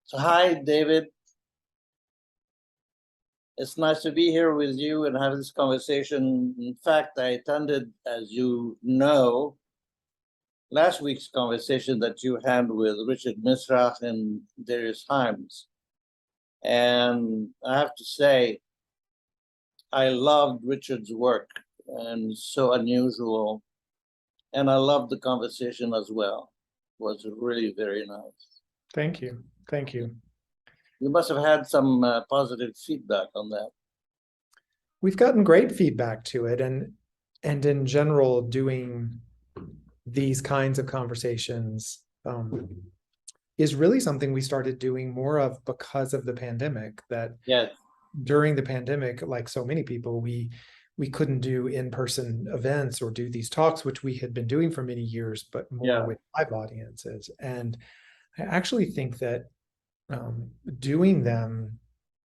So, hi, David. It's nice to be here with you and have this conversation. In fact, I attended, as you know, last week's conversation that you had with Richard Misrach and Darius Himes. And I have to say, I loved Richard's work and so unusual. And I loved the conversation as well. It was really very nice. Thank you. Thank you. You must have had some positive feedback on that. We've gotten great feedback to it, and in general, doing these kinds of conversations is really something we started doing more of because of the pandemic. That Yes. During the pandemic, like so many people, we couldn't do in-person events or do these talks, which we had been doing for many years, but more with live audiences. And I actually think that doing them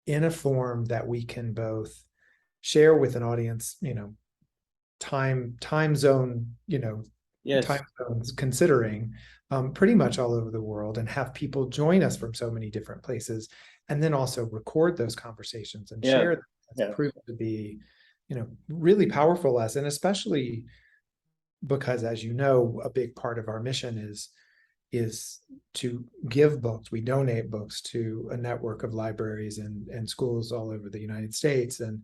in a form that we can both share with an audience, time zone, time zones considering pretty much all over the world, and have people join us from so many different places, and then also record those conversations and share them. It's proven to be, really powerful lesson, especially because, as you know, a big part of our mission is to give books. We donate books to a network of libraries and schools all over the United States, and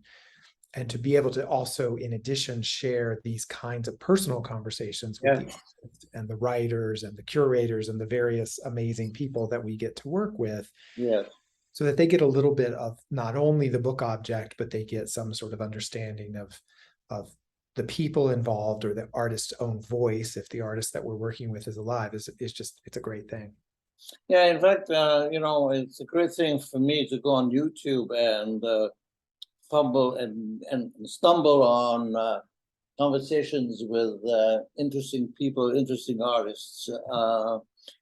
to be able to also, in addition, share these kinds of personal conversations with the artists and the writers and the curators and the various amazing people that we get to work with. So that they get a little bit of not only the book object, but they get some sort of understanding of the people involved, or the artist's own voice, if the artist that we're working with is alive. It's a great thing. Yeah, in fact, it's a great thing for me to go on YouTube and fumble and stumble on conversations with interesting people, interesting artists,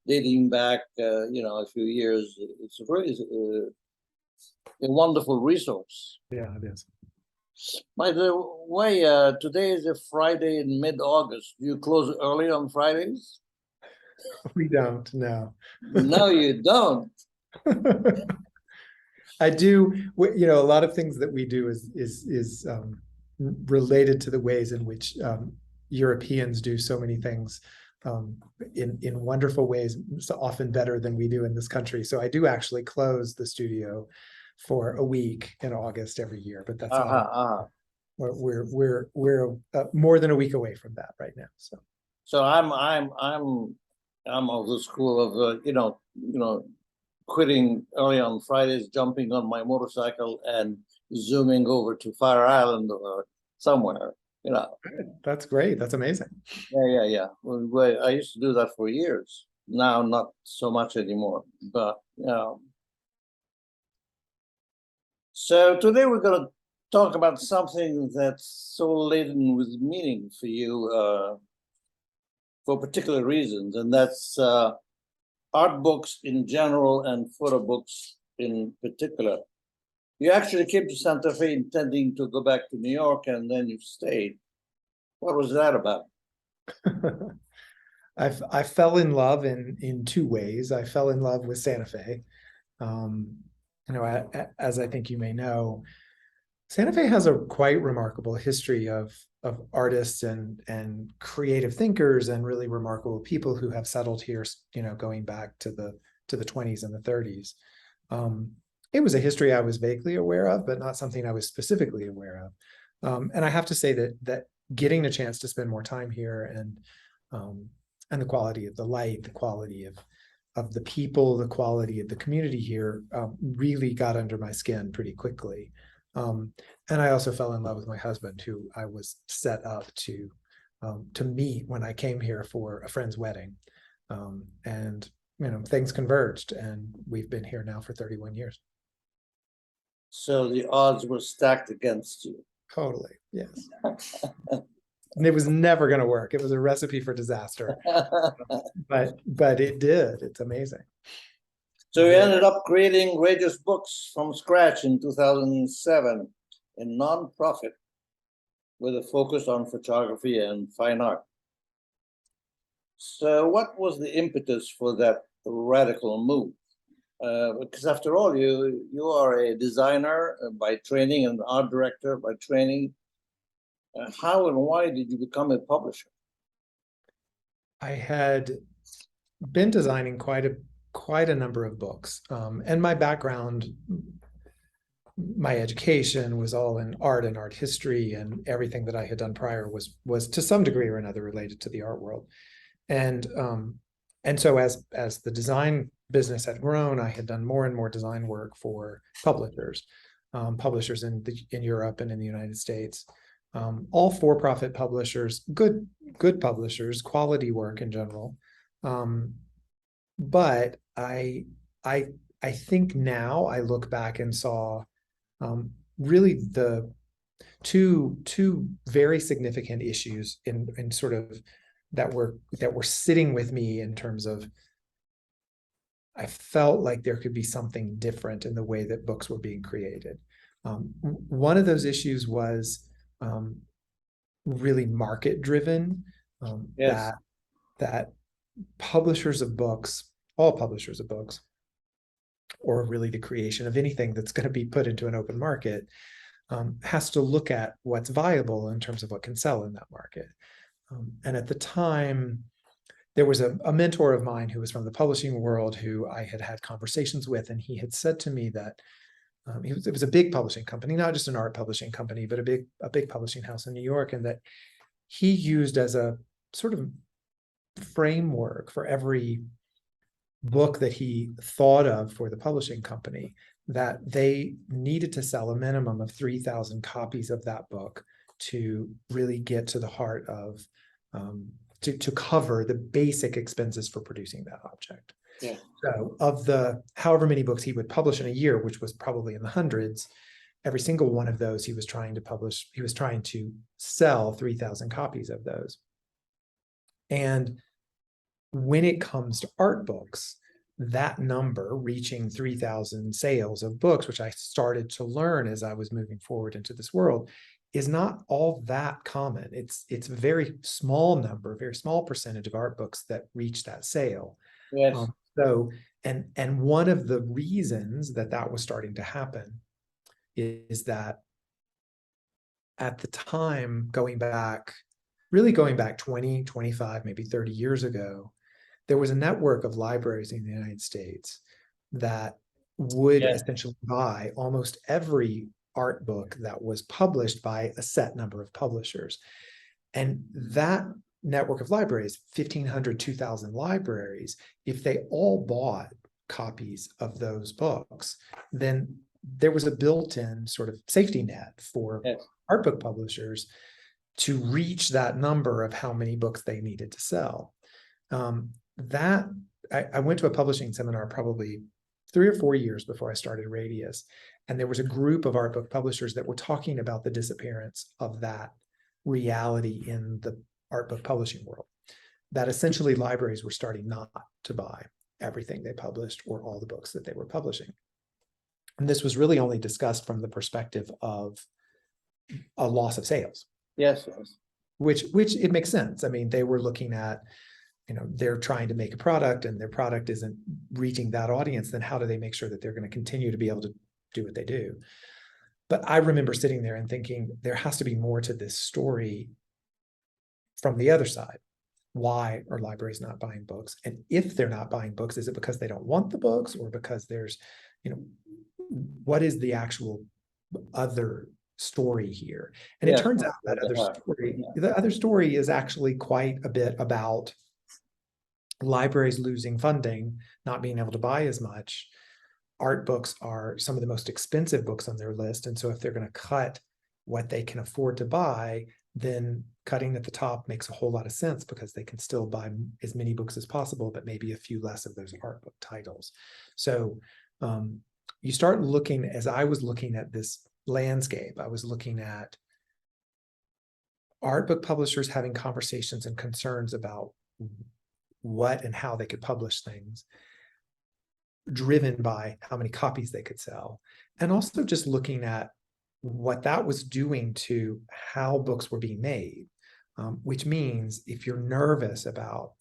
dating back, a few years. It's really a wonderful resource. Yeah, it is. By the way, today is a Friday in mid-August. Do you close early on Fridays? We don't, no. No, you don't. I do. A lot of things that we do is related to the ways in which Europeans do so many things in wonderful ways, so often better than we do in this country. So I do actually close the studio for a week in August every year, but that's we're more than a week away from that right now. So I'm of the school of quitting early on Fridays, jumping on my motorcycle and zooming over to Fire Island or somewhere. That's great. That's amazing. Yeah. Well, I used to do that for years. Now, not so much anymore, but So today we're going to talk about something that's so laden with meaning for you for particular reasons, and that's art books in general and photo books in particular. You actually came to Santa Fe intending to go back to New York, and then you stayed. What was that about? I fell in love in two ways. I fell in love with Santa Fe. As I think you may know, Santa Fe has a quite remarkable history of artists and creative thinkers and really remarkable people who have settled here, going back to the 20s and the 30s. It was a history I was vaguely aware of, but not something I was specifically aware of. And I have to say that getting a chance to spend more time here and the quality of the light, the quality of the people, the quality of the community here really got under my skin pretty quickly. And I also fell in love with my husband, who I was set up to meet when I came here for a friend's wedding. And things converged, and we've been here now for 31 years. So the odds were stacked against you. Totally, yes. And it was never going to work. It was a recipe for disaster. but it did. It's amazing. So you ended up creating Radius Books from scratch in 2007, a non-profit with a focus on photography and fine art. So what was the impetus for that radical move? Because after all, you are a designer by training and art director by training. How and why did you become a publisher? I had been designing quite a number of books, and my background, my education was all in art and art history, and everything that I had done prior was to some degree or another related to the art world. And so as the design business had grown, I had done more and more design work for publishers in Europe and in the United States, all for-profit publishers, good publishers, quality work in general. But I think now I look back and saw really the two very significant issues in sort of that were sitting with me in terms of I felt like there could be something different in the way that books were being created. One of those issues was really market driven, Yes. that publishers of books, all publishers of books, or really the creation of anything that's going to be put into an open market, has to look at what's viable in terms of what can sell in that market. And at the time, there was a mentor of mine who was from the publishing world who I had conversations with, and he had said to me that it was a big publishing company, not just an art publishing company, but a big publishing house in New York, and that he used as a sort of framework for every book that he thought of for the publishing company, that they needed to sell a minimum of 3,000 copies of that book to really get to the heart of to cover the basic expenses for producing that object. Yeah. So of the however many books he would publish in a year, which was probably in the hundreds, every single one of those he was trying to sell 3,000 copies of those. And when it comes to art books, that number reaching 3,000 sales of books, which I started to learn as I was moving forward into this world, is not all that common. It's a very small number, very small percentage of art books that reach that sale. Yes. So, and one of the reasons that was starting to happen is that at the time, going back 20, 25, maybe 30 years ago, there was a network of libraries in the United States that would essentially buy almost every art book that was published by a set number of publishers. And that network of libraries, 1,500, 2,000 libraries, if they all bought copies of those books, then there was a built-in sort of safety net for art book publishers to reach that number of how many books they needed to sell. I went to a publishing seminar probably 3 or 4 years before I started Radius, and there was a group of art book publishers that were talking about the disappearance of that reality in the art book publishing world, that essentially libraries were starting not to buy everything they published or all the books that they were publishing. And this was really only discussed from the perspective of a loss of sales. Yes. Which it makes sense. I mean, they were looking at, they're trying to make a product and their product isn't reaching that audience, then how do they make sure that they're going to continue to be able to do what they do? But I remember sitting there and thinking, there has to be more to this story from the other side. Why are libraries not buying books? And if they're not buying books, is it because they don't want the books, or because there's, what is the actual other story here? And it turns out that the other story is actually quite a bit about libraries losing funding, not being able to buy as much. Art books are some of the most expensive books on their list. And so if they're going to cut what they can afford to buy, then cutting at the top makes a whole lot of sense, because they can still buy as many books as possible, but maybe a few less of those art book titles. So you start looking, as I was looking at this landscape, I was looking at art book publishers having conversations and concerns about what and how they could publish things, driven by how many copies they could sell, and also just looking at what that was doing to how books were being made, which means if you're nervous about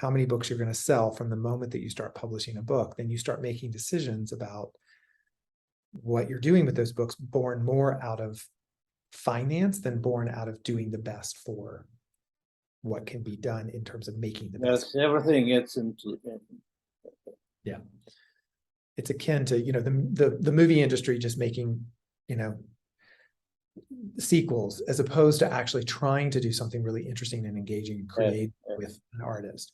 how many books you're going to sell from the moment that you start publishing a book, then you start making decisions about what you're doing with those books, born more out of finance than born out of doing the best for what can be done in terms of making the best. Yes, everything gets into. Yeah. It's akin to, you know, the movie industry just making, you know, sequels, as opposed to actually trying to do something really interesting and engaging and create with an artist.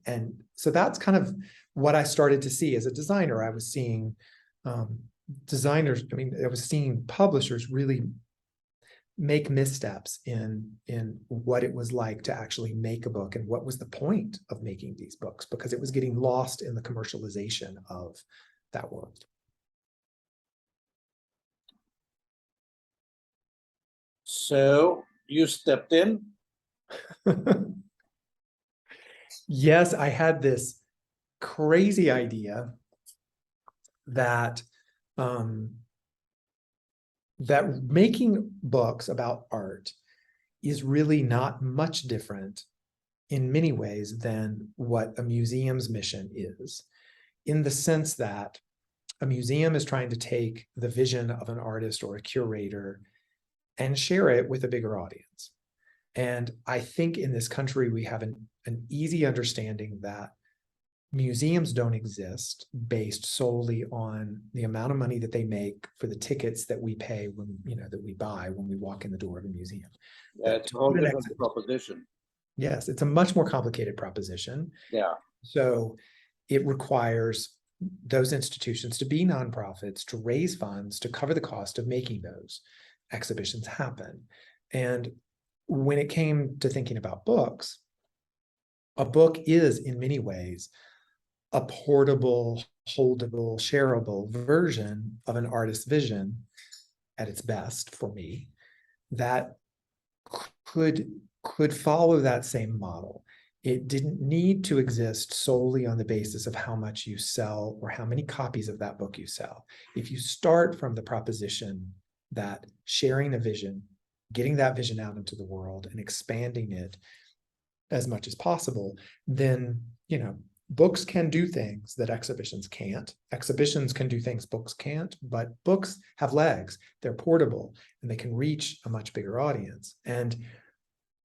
And so that's kind of what I started to see as a designer. I was seeing designers, I was seeing publishers really make missteps in what it was like to actually make a book and what was the point of making these books, because it was getting lost in the commercialization of that world. So you stepped in? Yes, I had this crazy idea that that making books about art is really not much different in many ways than what a museum's mission is, in the sense that a museum is trying to take the vision of an artist or a curator and share it with a bigger audience. And I think in this country, we have an easy understanding that museums don't exist based solely on the amount of money that they make for the tickets that we pay when, you know, that we buy when we walk in the door of a museum. Yeah, it's a whole different proposition. Yes, it's a much more complicated proposition. Yeah. So it requires those institutions to be nonprofits, to raise funds, to cover the cost of making those exhibitions happen. And when it came to thinking about books, a book is in many ways a portable, holdable, shareable version of an artist's vision at its best for me, that could follow that same model. It didn't need to exist solely on the basis of how much you sell or how many copies of that book you sell. If you start from the proposition that sharing a vision, getting that vision out into the world and expanding it as much as possible, then, you know, books can do things that exhibitions can't. Exhibitions can do things books can't, but books have legs. They're portable and they can reach a much bigger audience. And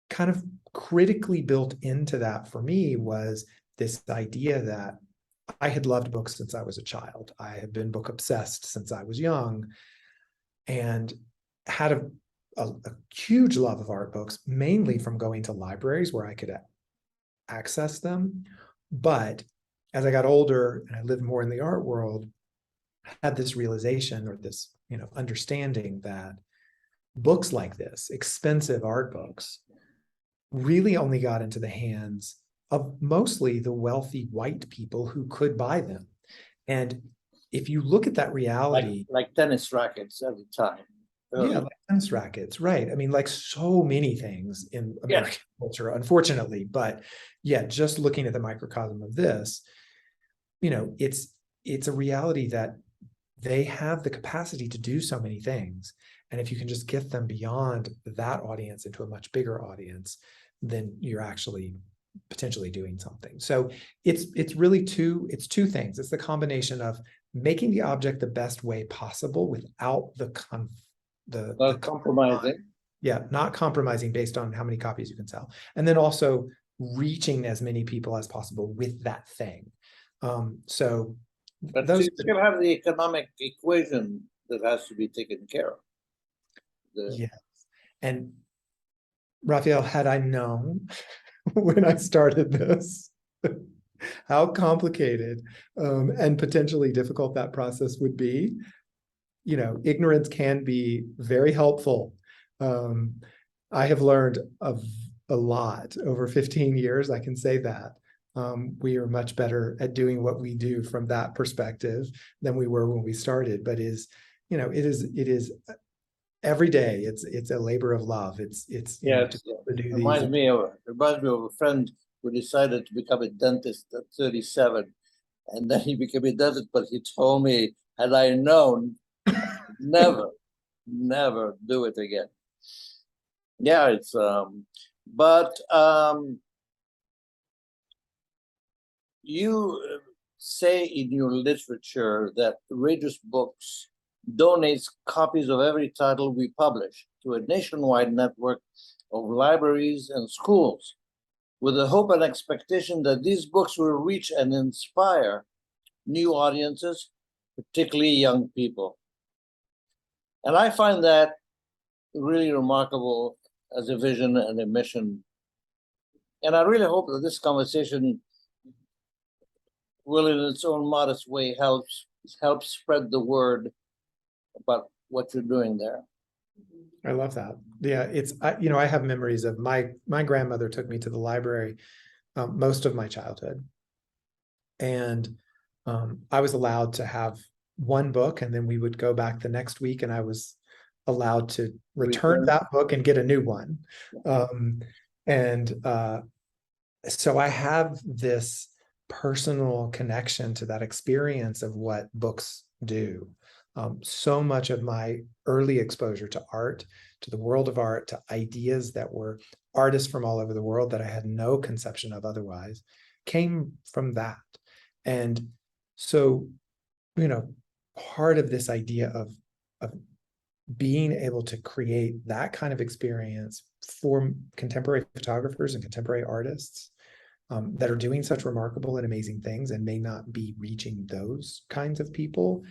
kind of critically built into that for me was this idea that I had loved books since I was a child. I had been book obsessed since I was young and had a huge love of art books, mainly from going to libraries where I could access them. But as I got older and I lived more in the art world, I had this realization or this, you know, understanding that books like this, expensive art books, really only got into the hands of mostly the wealthy white people who could buy them. And if you look at that reality, like tennis rackets at the time. Yeah, like tennis rackets, right? I mean, like so many things in American culture, unfortunately. But yeah, just looking at the microcosm of this, you know, it's a reality that they have the capacity to do so many things. And if you can just get them beyond that audience into a much bigger audience, then you're actually potentially doing something. So it's really two things. It's the combination of making the object the best way possible without the compromising. Yeah, not compromising based on how many copies you can sell. And then also reaching as many people as possible with that thing. So but you still have the economic equation that has to be taken care of. Yes. And Raphael, had I known when I started this, how complicated and potentially difficult that process would be, you know, ignorance can be very helpful. I have learned a lot over 15 years, I can say that. We are much better at doing what we do from that perspective than we were when we started, but it is every day. It's a labor of love. It's yes. It reminds me of a friend who decided to become a dentist at 37, and then he became a dentist. But he told me, had I known, never do it again. Yeah, it's you say in your literature that Radius Books donates copies of every title we publish to a nationwide network of libraries and schools, with the hope and expectation that these books will reach and inspire new audiences, particularly young people. And I find that really remarkable as a vision and a mission. And I really hope that this conversation will, in its own modest way, help spread the word about what you're doing there. I love that. Yeah, I have memories of my grandmother took me to the library most of my childhood. And I was allowed to have one book, and then we would go back the next week, and I was allowed to return that book and get a new one. So I have this personal connection to that experience of what books do. So much of my early exposure to art, to the world of art, to ideas that were artists from all over the world that I had no conception of otherwise, came from that. And so, part of this idea of being able to create that kind of experience for contemporary photographers and contemporary artists that are doing such remarkable and amazing things and may not be reaching those kinds of people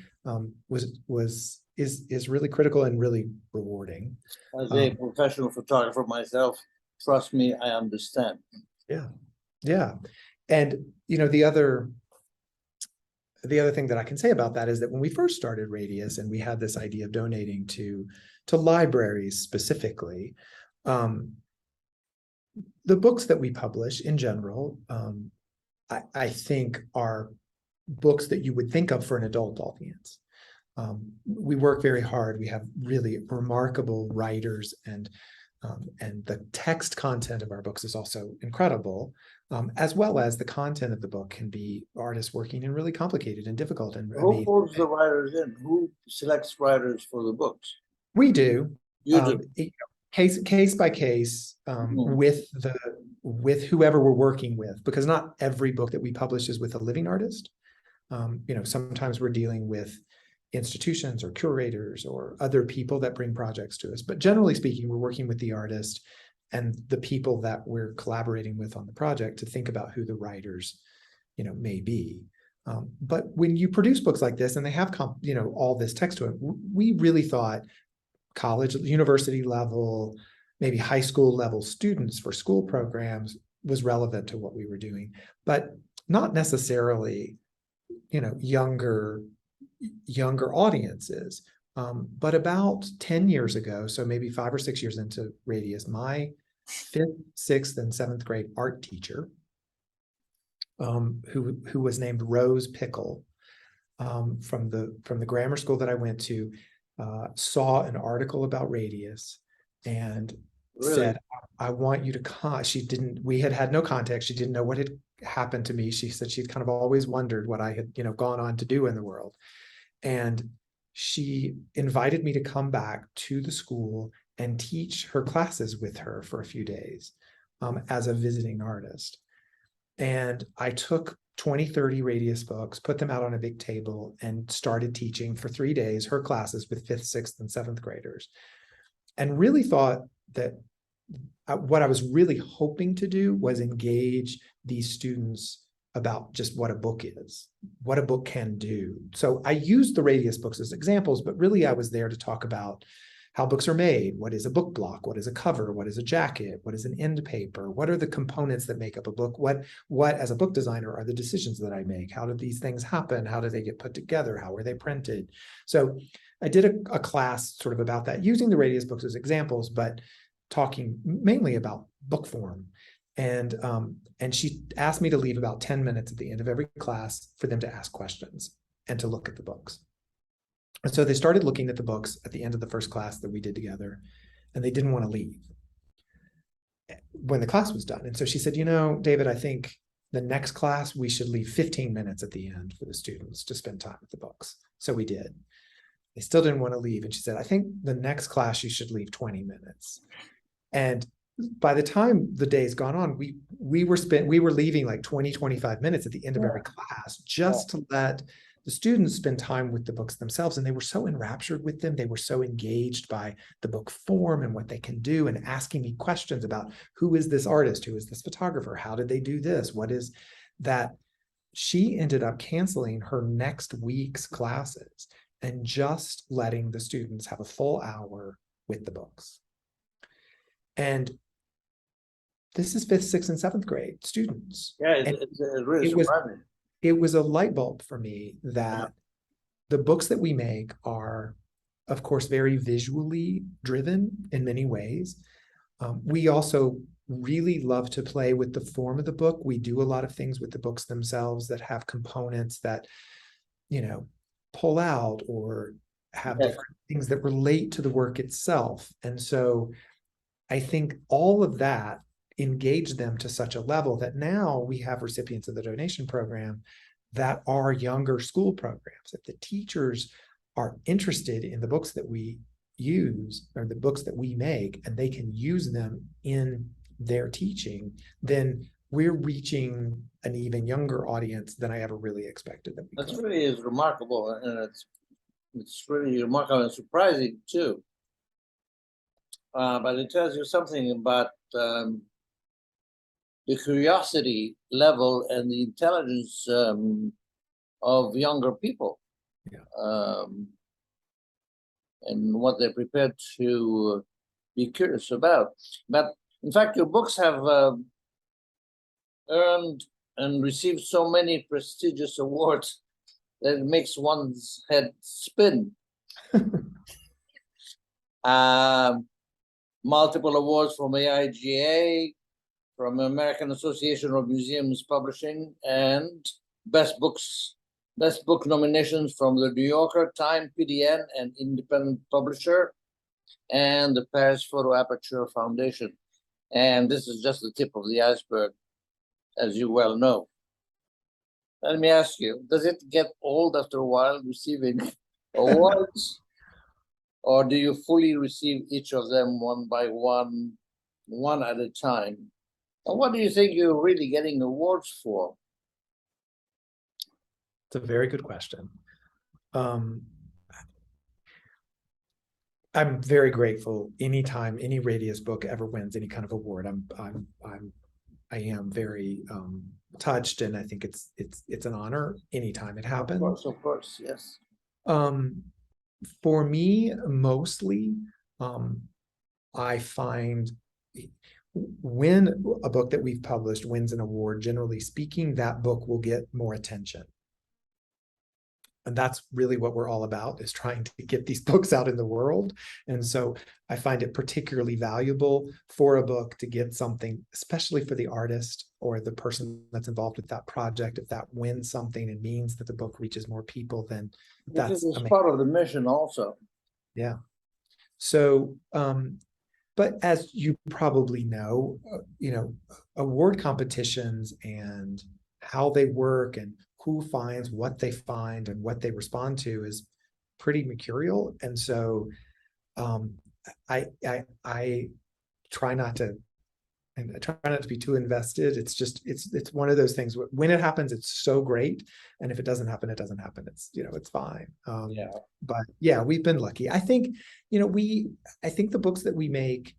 is really critical and really rewarding. As a professional photographer myself, trust me, I understand. Yeah. And the other thing that I can say about that is that when we first started Radius and we had this idea of donating to libraries specifically, the books that we publish in general, I think are books that you would think of for an adult audience. We work very hard. We have really remarkable writers, and the text content of our books is also incredible, as well as the content of the book can be artists working in really complicated and difficult and who pulls the writers in? Who selects writers for the books? We do. You do. Case by case, with whoever we're working with, because not every book that we publish is with a living artist. Sometimes we're dealing with institutions or curators or other people that bring projects to us. But generally speaking, we're working with the artist and the people that we're collaborating with on the project to think about who the writers, may be. But when you produce books like this and they have, all this text to it, we really thought college, university level, maybe high school level students for school programs was relevant to what we were doing, but not necessarily, younger audiences. But about 10 years ago, so maybe 5 or 6 years into Radius, my 5th, 6th, and 7th grade art teacher, who was named Rose Pickle, from the grammar school that I went to, saw an article about Radius and said, I want you to come. We had no context. She didn't know what had happened to me. She said she'd kind of always wondered what I had, gone on to do in the world. And she invited me to come back to the school and teach her classes with her for a few days, as a visiting artist. And I took 20, 30 Radius books, put them out on a big table, and started teaching for 3 days her classes with 5th, 6th, and 7th graders. And really thought that what I was really hoping to do was engage these students about just what a book is, what a book can do. So I used the Radius books as examples, but really I was there to talk about how books are made. What is a book block? What is a cover? What is a jacket? What is an end paper? What are the components that make up a book? What as a book designer are the decisions that I make? How do these things happen? How do they get put together? How are they printed? So I did a class sort of about that, using the Radius books as examples, but talking mainly about book form. And she asked me to leave about 10 minutes at the end of every class for them to ask questions and to look at the books. And so they started looking at the books at the end of the first class that we did together, and they didn't want to leave when the class was done. And so she said, David, I think the next class we should leave 15 minutes at the end for the students to spend time with the books. So we did. They still didn't want to leave. And she said, I think the next class you should leave 20 minutes. And by the time the day's gone on, we were leaving like 20-25 minutes at the end of every class just to let the students spend time with the books themselves. And they were so enraptured with them. They were so engaged by the book form and what they can do, and asking me questions about who is this artist? Who is this photographer? How did they do this? What is that? She ended up canceling her next week's classes and just letting the students have a full hour with the books. And this is 5th, 6th, and 7th grade students. Yeah, it's really surprising. It was a light bulb for me that the books that we make are, of course, very visually driven in many ways. We also really love to play with the form of the book. We do a lot of things with the books themselves that have components that, pull out or have different things that relate to the work itself. And so I think all of that engaged them to such a level that now we have recipients of the donation program that are younger school programs. If the teachers are interested in the books that we use or the books that we make, and they can use them in their teaching, then we're reaching an even younger audience than I ever really expected that we That's could. really is remarkable, and it's really remarkable and surprising too. But it tells you something about the curiosity level and the intelligence of younger people, and what they're prepared to be curious about. But in fact, your books have earned and received so many prestigious awards that it makes one's head spin. Multiple awards from AIGA, from American Association of Museums Publishing, and best book nominations from the New Yorker, Time, PDN, and Independent Publisher, and the Paris Photo Aperture Foundation. And this is just the tip of the iceberg, as you well know. Let me ask you, does it get old after a while receiving awards? Or do you fully receive each of them one by one at a time? And what do you think you're really getting awards for? It's a very good question. I'm very grateful anytime any Radius book ever wins any kind of award. I am very touched, and I think it's an honor anytime it happens. Of course, yes. For me, mostly, I find when a book that we've published wins an award, generally speaking, that book will get more attention. And that's really what we're all about, is trying to get these books out in the world. And so I find it particularly valuable for a book to get something, especially for the artist or the person that's involved with that project. If that wins something and means that the book reaches more people, then that's amazing. Part of the mission also. Yeah. So, but as you probably know, award competitions and how they work and who finds what they find and what they respond to is pretty mercurial. And so I try not to, and I try not to be too invested. It's one of those things. When it happens, it's so great. And if it doesn't happen, it doesn't happen. It's, it's fine. But yeah, we've been lucky. I think, I think the books that we make,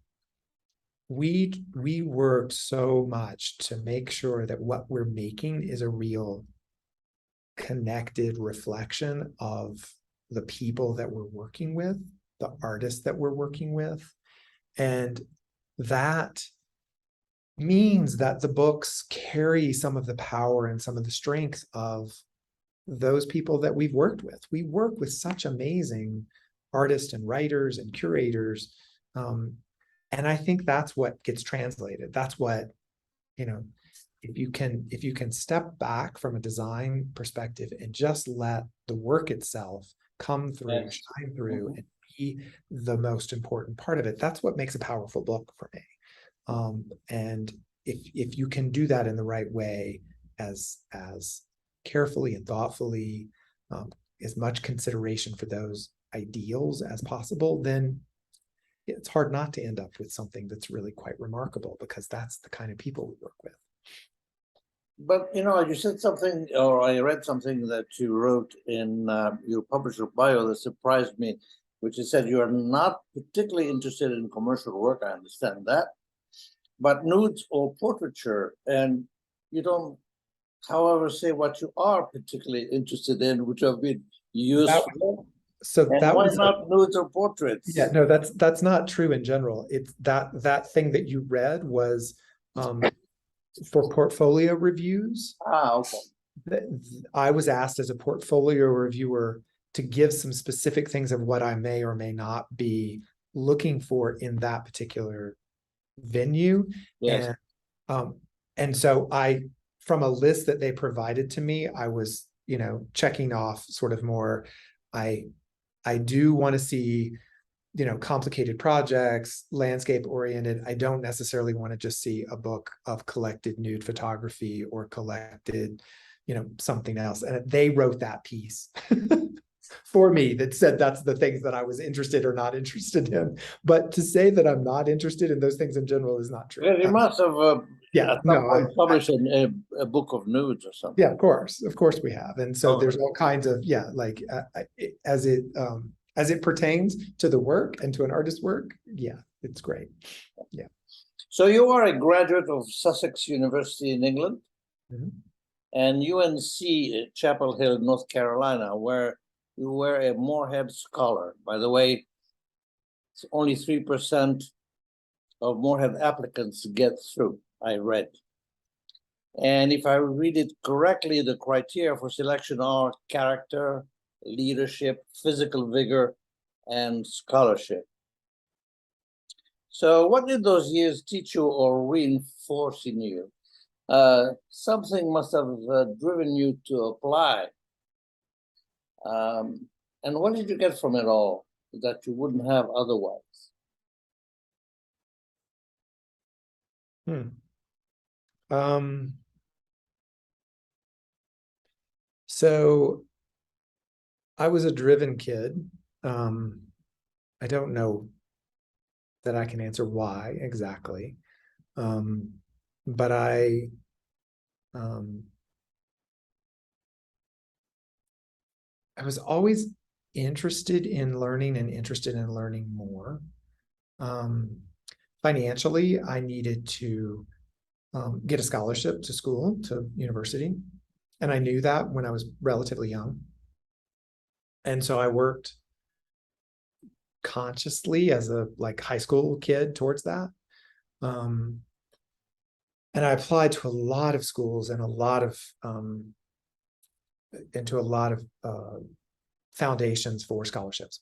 we worked so much to make sure that what we're making is a real connected reflection of the people that we're working with, the artists that we're working with. And that means that the books carry some of the power and some of the strength of those people that we've worked with. We work with such amazing artists and writers and curators. And I think that's what gets translated. That's what, if you can step back from a design perspective and just let the work itself come through, shine through, and be the most important part of it, that's what makes a powerful book for me. And if you can do that in the right way, as carefully and thoughtfully, as much consideration for those ideals as possible, then it's hard not to end up with something that's really quite remarkable, because that's the kind of people we work with. But, you know, you said something, or I read something that you wrote in your publisher bio that surprised me, which is said you are not particularly interested in commercial work. I understand that, but nudes or portraiture, and you don't, however, say what you are particularly interested in, which have been useful. So and that why was not nudes or portraits? Yeah, no, that's not true in general. It's that thing that you read was for portfolio reviews. Okay. I was asked as a portfolio reviewer to give some specific things of what I may or may not be looking for in that particular venue. Yes. And so from a list that they provided to me, I was, checking off sort of more, I do want to see, complicated projects, landscape oriented. I don't necessarily want to just see a book of collected nude photography or collected, something else. And they wrote that piece for me that said that's the things that I was interested or not interested in. But to say that I'm not interested in those things in general is not true. Well, you must have at some point published a book of nudes or something. Yeah, of course we have. And so there's all kinds of, as it pertains to the work and to an artist's work, it's great. Yeah. So you are a graduate of Sussex University in England, and UNC at Chapel Hill, North Carolina, where you were a Moorhead Scholar. By the way, it's only 3% of Moorhead applicants get through, I read. And if I read it correctly, the criteria for selection are character, leadership, physical vigor, and scholarship. So what did those years teach you or reinforce in you? Something must have driven you to apply. And what did you get from it all that you wouldn't have otherwise? So I was a driven kid. I don't know that I can answer why exactly. But I was always interested in learning and interested in learning more. Financially, I needed to get a scholarship to school, to university. And I knew that when I was relatively young. And so I worked consciously as a high school kid towards that. And I applied to a lot of schools and into a lot of foundations for scholarships.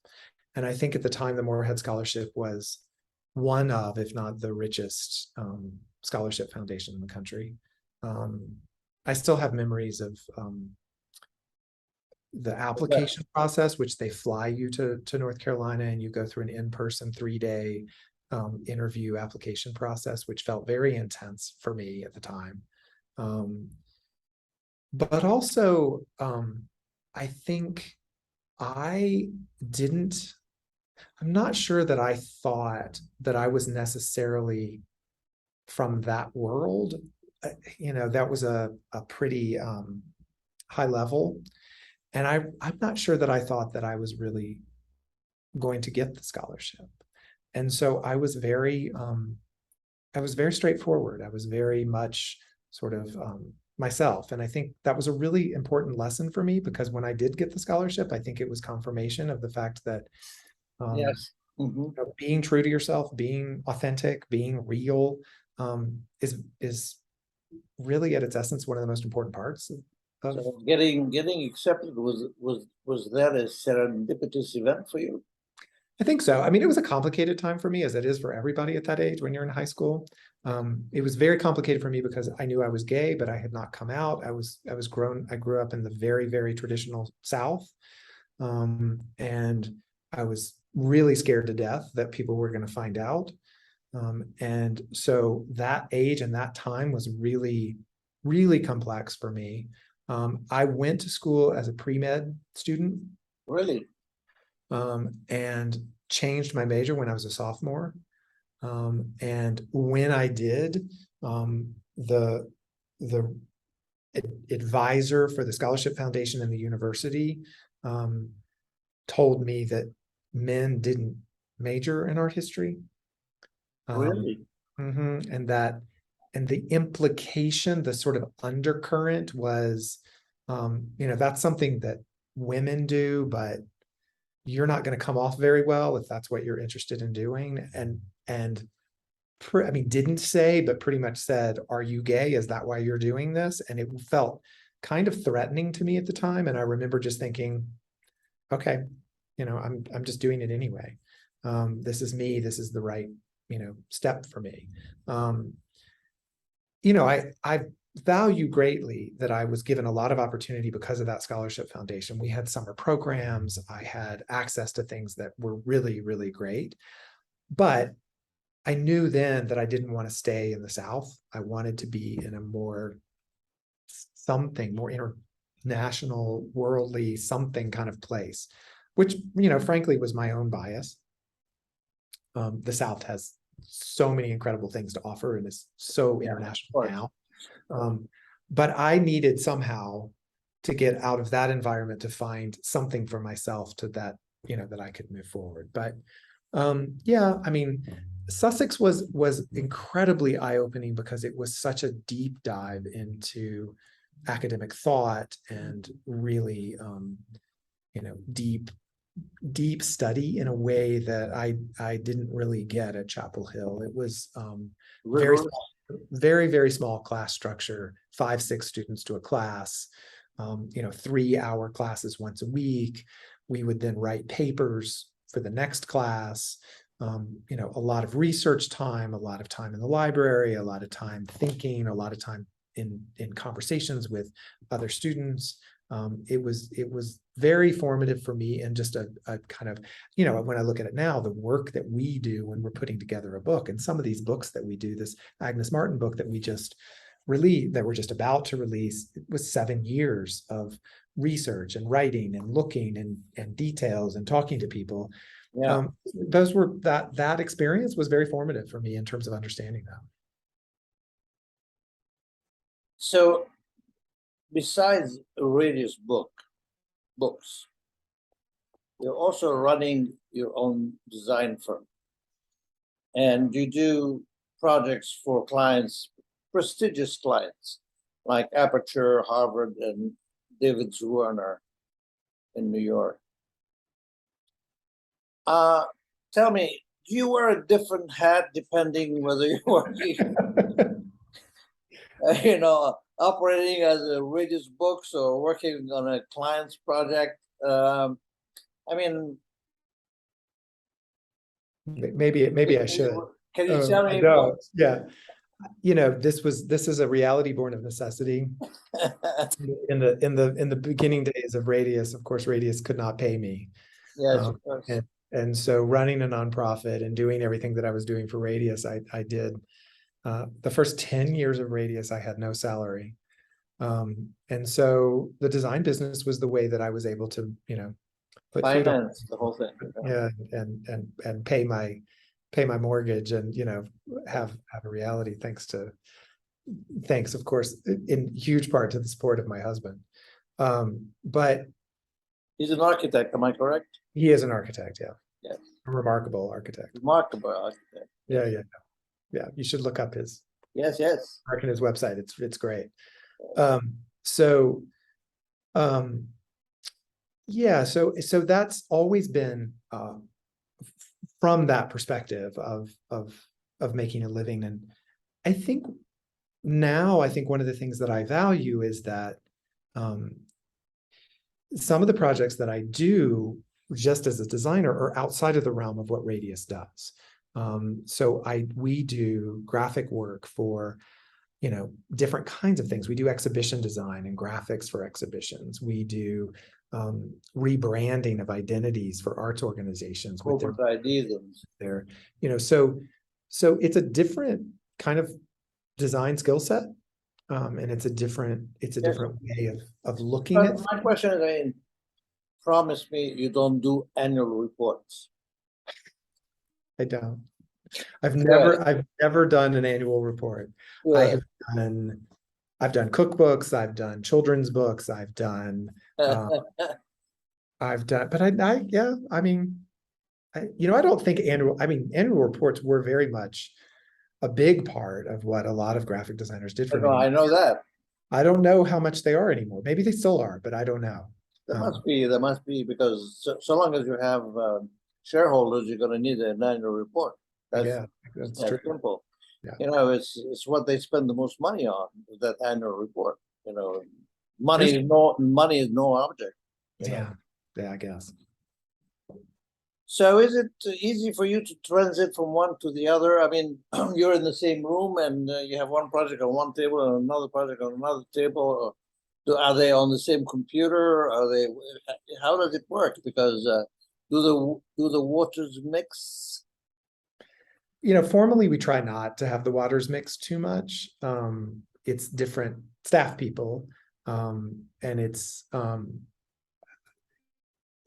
And I think at the time, the Moorhead Scholarship was one of, if not the richest scholarship foundation in the country. I still have memories of the application process, which they fly you to North Carolina and you go through an in-person 3-day interview application process, which felt very intense for me at the time. But also, I think I'm not sure that I thought that I was necessarily from that world. That was a pretty high level. And I'm not sure that I thought that I was really going to get the scholarship. And so I was very straightforward. I was very much sort of myself. And I think that was a really important lesson for me, because when I did get the scholarship, I think it was confirmation of the fact that being true to yourself, being authentic, being real is really at its essence one of the most important parts of so getting accepted was that a serendipitous event for you? I think so. I mean, it was a complicated time for me, as it is for everybody at that age when you're in high school. It was very complicated for me because I knew I was gay, but I had not come out. I grew up in the very, very traditional South. And I was really scared to death that people were going to find out. And so that age and that time was really, really complex for me. I went to school as a pre-med student. Really? And changed my major when I was a sophomore. And when I did, the advisor for the Scholarship Foundation in the university told me that men didn't major in art history. Really? And the implication, the sort of undercurrent was, that's something that women do, but you're not going to come off very well if that's what you're interested in doing. And didn't say, but pretty much said, "Are you gay? Is that why you're doing this?" And it felt kind of threatening to me at the time. And I remember just thinking, okay, I'm just doing it anyway. This is me. This is the right, step for me. I value greatly that I was given a lot of opportunity because of that scholarship foundation. We had summer programs. I had access to things that were really, really great. But I knew then that I didn't want to stay in the South. I wanted to be in a more international, worldly, something kind of place, which, frankly, was my own bias. The South has so many incredible things to offer and is so international now. But I needed somehow to get out of that environment to find something for myself that I could move forward. But Sussex was incredibly eye-opening because it was such a deep dive into academic thought and really, deep study in a way that I didn't really get at Chapel Hill. It was very, very small class structure, 5-6 students to a class, 3-hour classes once a week. We would then write papers for the next class. A lot of research time, a lot of time in the library, a lot of time thinking, a lot of time in conversations with other students. It was very formative for me, and just a kind of, when I look at it now, the work that we do when we're putting together a book, and some of these books that we do, this Agnes Martin book that we just released, that we're just about to release, it was 7 years of research and writing and looking and details and talking to people. Those were that experience was very formative for me in terms of understanding that. So besides Radius books, you're also running your own design firm, and you do projects for clients, prestigious clients like Aperture, Harvard, and David Chickey in New York. Tell me, do you wear a different hat depending whether you're working, operating as a Radius Books or working on a client's project? Maybe I should. Can you tell me? No, yeah. This is a reality born of necessity. In the beginning days of Radius, of course, Radius could not pay me. Yes, of course. And so running a nonprofit and doing everything that I was doing for Radius, I did. The first 10 years of Radius, I had no salary. And so the design business was the way that I was able to, put finance the whole thing. Yeah, and pay my mortgage and, have a reality thanks, of course, in huge part to the support of my husband. But he's an architect, am I correct? He is an architect, yeah. Yes. A remarkable architect. Remarkable architect. Yeah. You should look up his. Yes. Mark in his website. It's great. So that's always been from that perspective of making a living. And I think one of the things that I value is that some of the projects that I do just as a designer are outside of the realm of what Radius does. So we do graphic work for, different kinds of things. We do exhibition design and graphics for exhibitions. We do rebranding of identities for arts organizations with their ideas. So it's a different kind of design skill set. And it's a different way of looking at. My question is, promise me you don't do annual reports. I don't. I've Good. never done an annual report. Good. I've done cookbooks, I've done children's books, but yeah, I mean, I don't think annual reports were very much a big part of what a lot of graphic designers did for many I years. know that. I don't know how much they are anymore. Maybe they still are, but I don't know. There must be, because so long as you have shareholders, you're going to need an annual report. Yeah, that's true. Simple. Yeah. It's what they spend the most money on, that annual report. Money is no object. Yeah, I guess. So is it easy for you to transit from one to the other? I mean, you're in the same room and you have one project on one table and another project on another table. Are they on the same computer? How does it work? Because do the waters mix? Formally, we try not to have the waters mix too much. It's different staff people, and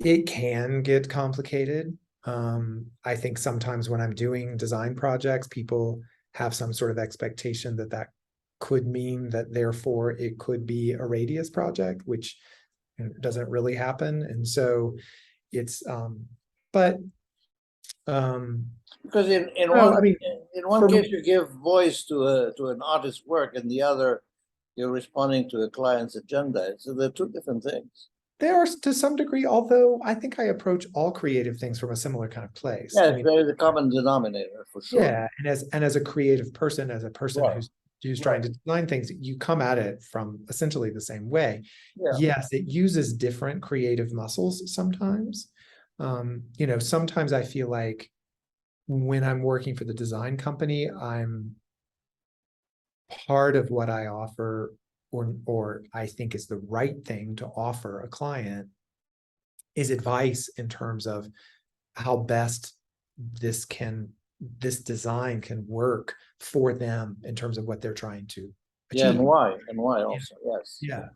it can get complicated. I think sometimes when I'm doing design projects, people have some sort of expectation that could mean that therefore it could be a radius project, which doesn't really happen. And so it's, because in one case you give voice to an artist's work, and the other you're responding to a client's agenda. So they're two different things. They are to some degree, although I think I approach all creative things from a similar kind of place. Yeah, it's very the common denominator for sure. Yeah, and as a creative person, as a person who's trying to design things, you come at it from essentially the same way. Yeah. Yes, it uses different creative muscles sometimes. Sometimes I feel like when I'm working for the design company, I'm part of what I offer or I think is the right thing to offer a client is advice in terms of how best this design can work for them in terms of what they're trying to achieve. Yeah, and why also, yes. Yeah.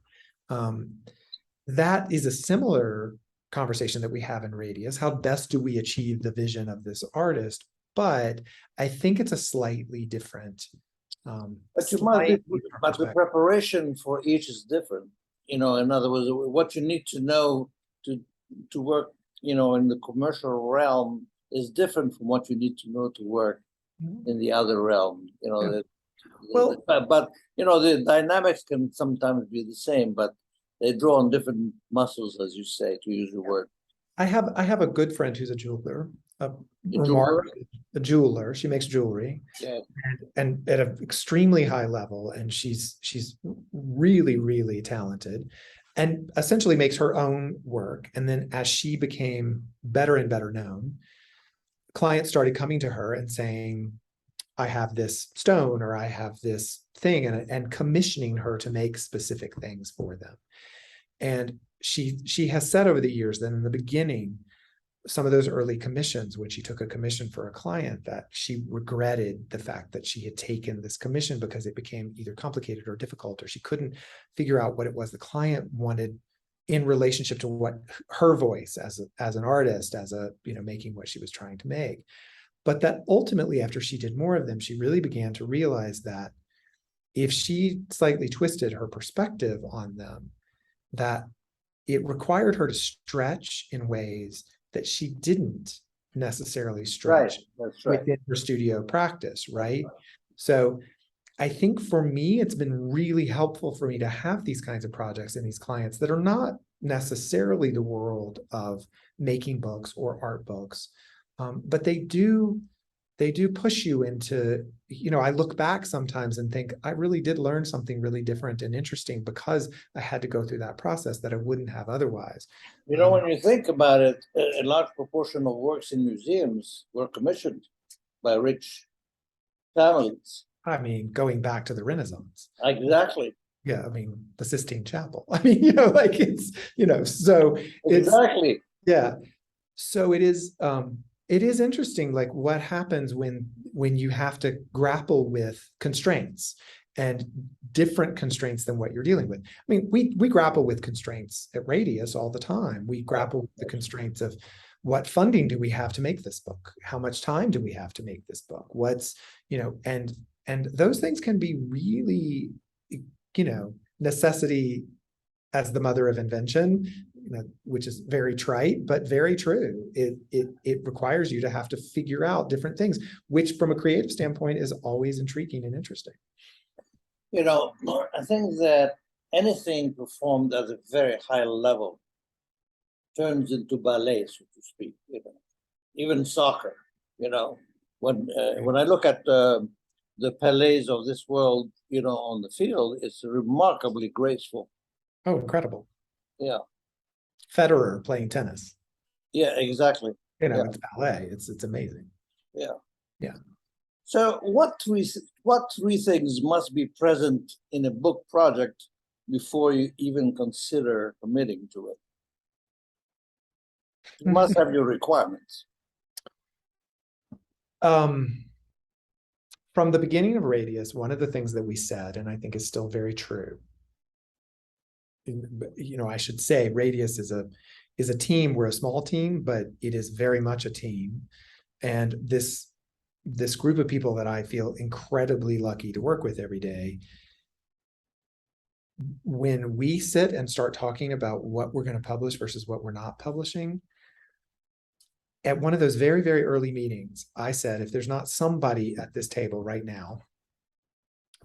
That is a similar conversation that we have in Radius. How best do we achieve the vision of this artist? But I think it's a slightly different but the preparation for each is different. In other words, what you need to know to work, in the commercial realm is different from what you need to know to work in the other realm. The dynamics can sometimes be the same, but they draw on different muscles, as you say, to use your word. I have a good friend who's a jeweler. A jeweler. She makes jewelry, and at an extremely high level, and she's really, really talented, and essentially makes her own work. And then as she became better and better known, clients started coming to her and saying, I have this stone or I have this thing, and commissioning her to make specific things for them. And she has said over the years that in the beginning, some of those early commissions, when she took a commission for a client, that she regretted the fact that she had taken this commission because it became either complicated or difficult, or she couldn't figure out what it was the client wanted in relationship to what her voice as an artist, making what she was trying to make. But that ultimately, after she did more of them, she really began to realize that if she slightly twisted her perspective on them, that it required her to stretch in ways that she didn't necessarily stretch within her studio practice, right? So I think for me, it's been really helpful for me to have these kinds of projects and these clients that are not necessarily the world of making books or art books, but they do push you into, I look back sometimes and think I really did learn something really different and interesting because I had to go through that process that I wouldn't have otherwise. When you think about it, a large proportion of works in museums were commissioned by rich families. I mean, going back to the Renaissance. Exactly. Yeah, I mean, the Sistine Chapel. I mean, so exactly. Yeah. So it is interesting, like what happens when you have to grapple with constraints and different constraints than what you're dealing with. I mean, we grapple with constraints at Radius all the time. We grapple with the constraints of What funding do we have to make this book? How much time do we have to make this book? What's, and those things can be really, necessity as the mother of invention, which is very trite, but very true. It requires you to have to figure out different things, which from a creative standpoint is always intriguing and interesting. I think that anything performed at a very high level turns into ballet, so to speak. Even soccer. When I look at the Pelés of this world, on the field, it's remarkably graceful. Oh, incredible! Yeah. Federer playing tennis. Yeah, exactly. It's ballet. It's amazing. Yeah. Yeah. So what three things must be present in a book project before you even consider committing to it? You must have your requirements. From the beginning of Radius, one of the things that we said, and I think is still very true, I should say Radius is a team. We're a small team, but it is very much a team. And this group of people that I feel incredibly lucky to work with every day, when we sit and start talking about what we're going to publish versus what we're not publishing, at one of those very, very early meetings, I said, if there's not somebody at this table right now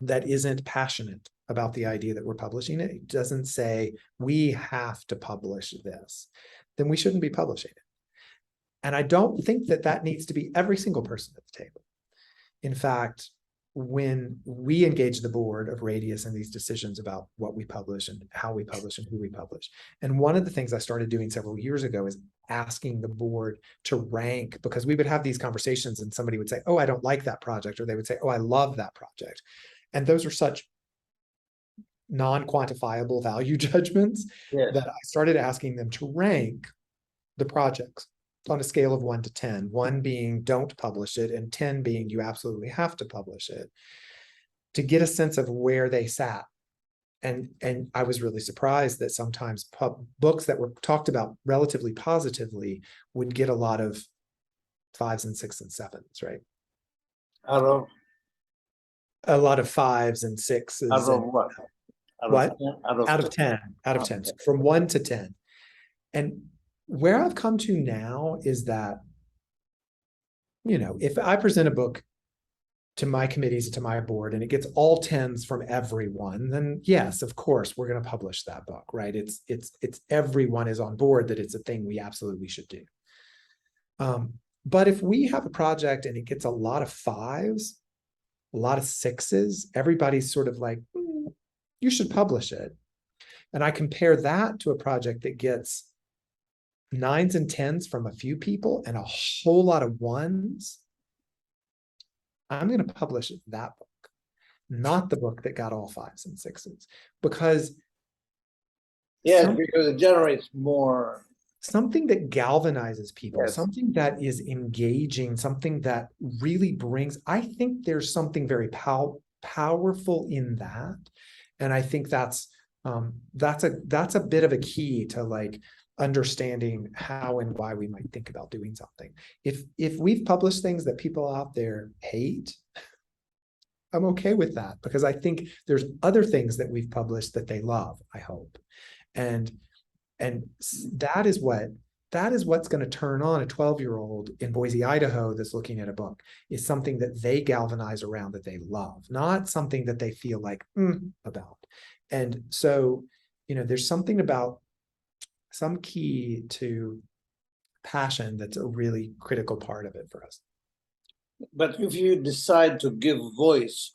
that isn't passionate about the idea that we're publishing it, it doesn't say we have to publish this, then we shouldn't be publishing it. And I don't think that needs to be every single person at the table. In fact, when we engage the board of Radius in these decisions about what we publish and how we publish and who we publish, and one of the things I started doing several years ago is asking the board to rank, because we would have these conversations and somebody would say, oh, I don't like that project, or they would say, oh, I love that project. And those are such non-quantifiable value judgments that I started asking them to rank the projects on a scale of 1 to 10, 1 being don't publish it and 10 being you absolutely have to publish it, to get a sense of where they sat. And I was really surprised that sometimes books that were talked about relatively positively would get a lot of 5s and 6s and 7s, right? Out of a lot of 5s and 6s. Out of what? Out of 10. Out of 10. So from 1 to 10. And where I've come to now is that, if I present a book to my committees, to my board, and it gets all 10s from everyone, then yes, of course, we're going to publish that book, right? It's everyone is on board that it's a thing we absolutely should do. But if we have a project and it gets a lot of 5s, a lot of 6s, everybody's sort of like, you should publish it. And I compare that to a project that gets 9s and 10s from a few people and a whole lot of 1s, I'm going to publish that book, not the book that got all 5s and 6s, because because it generates more, something that galvanizes people, something that is engaging, something that really brings, I think there's something very powerful in that. And I think that's a bit of a key to understanding how and why we might think about doing something. If we've published things that people out there hate, I'm okay with that, because I think there's other things that we've published that they love, I hope. And that is what's going to turn on a 12-year-old in Boise, Idaho that's looking at a book, is something that they galvanize around, that they love, not something that they feel like about. And so, there's something about some key to passion that's a really critical part of it for us. But if you decide to give voice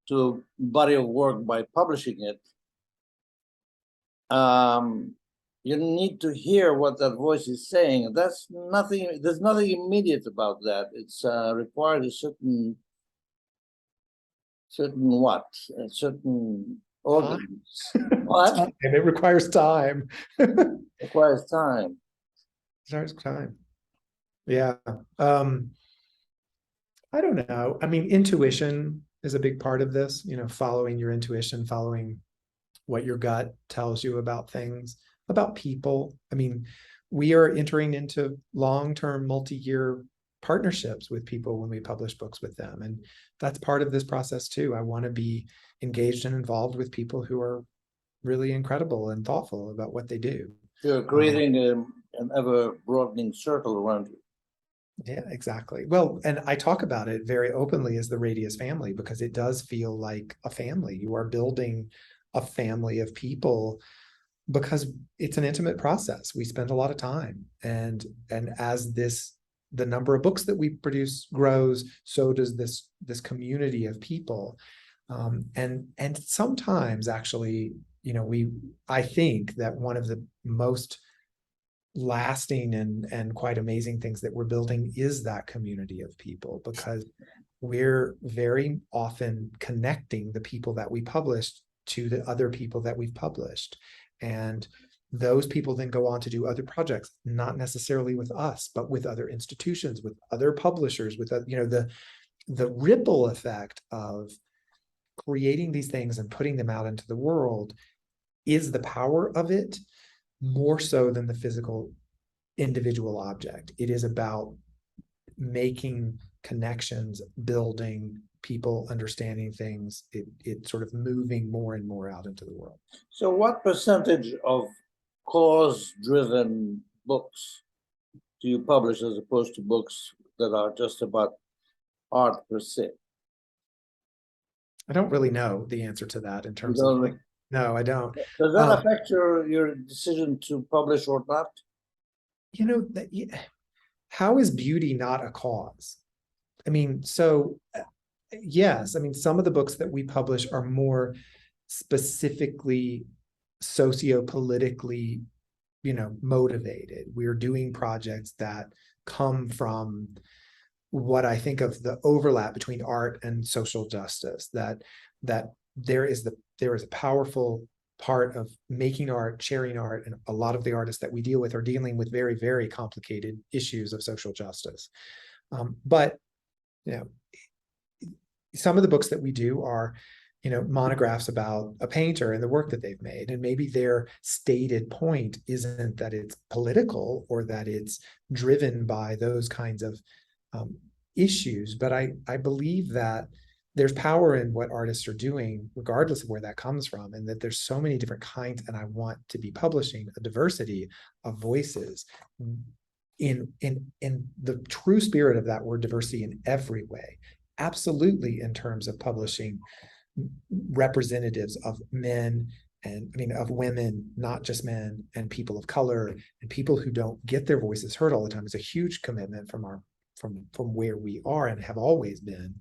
to a body of work by publishing it, you need to hear what that voice is saying. There's nothing immediate about that. It's required a certain organs. What? And it requires time. Requires time. Requires time. Yeah. I don't know. I mean, intuition is a big part of this, following your intuition, following what your gut tells you about things, about people. I mean, we are entering into long-term, multi-year partnerships with people when we publish books with them. And that's part of this process too. I want to be engaged and involved with people who are really incredible and thoughtful about what they do. You're creating an ever-broadening circle around you. Yeah, exactly. Well, and I talk about it very openly as the Radius family, because it does feel like a family. You are building a family of people because it's an intimate process. We spend a lot of time, and as the number of books that we produce grows, so does this community of people. And sometimes actually, I think that one of the most lasting and quite amazing things that we're building is that community of people, because we're very often connecting the people that we published to the other people that we've published. And those people then go on to do other projects, not necessarily with us, but with other institutions, with other publishers, with the ripple effect of creating these things and putting them out into the world is the power of it, more so than the physical individual object. It is about making connections, building people, understanding things, it sort of moving more and more out into the world. So what percentage of cause-driven books do you publish as opposed to books that are just about art per se? I don't really know the answer to that in terms of like, no, I don't. Does that affect your decision to publish or not? How is beauty not a cause? I mean, so yes, I mean, some of the books that we publish are more specifically socio-politically, motivated. We're doing projects that come from what I think of the overlap between art and social justice, that there is a powerful part of making art, sharing art, and a lot of the artists that we deal with are dealing with very, very complicated issues of social justice. But some of the books that we do are, monographs about a painter and the work that they've made, and maybe their stated point isn't that it's political or that it's driven by those kinds of issues, but I believe that there's power in what artists are doing, regardless of where that comes from, and that there's so many different kinds, and I want to be publishing a diversity of voices in the true spirit of that word, diversity, in every way. Absolutely, in terms of publishing representatives of men and of women, not just men, and people of color, and people who don't get their voices heard all the time is a huge commitment from where we are and have always been.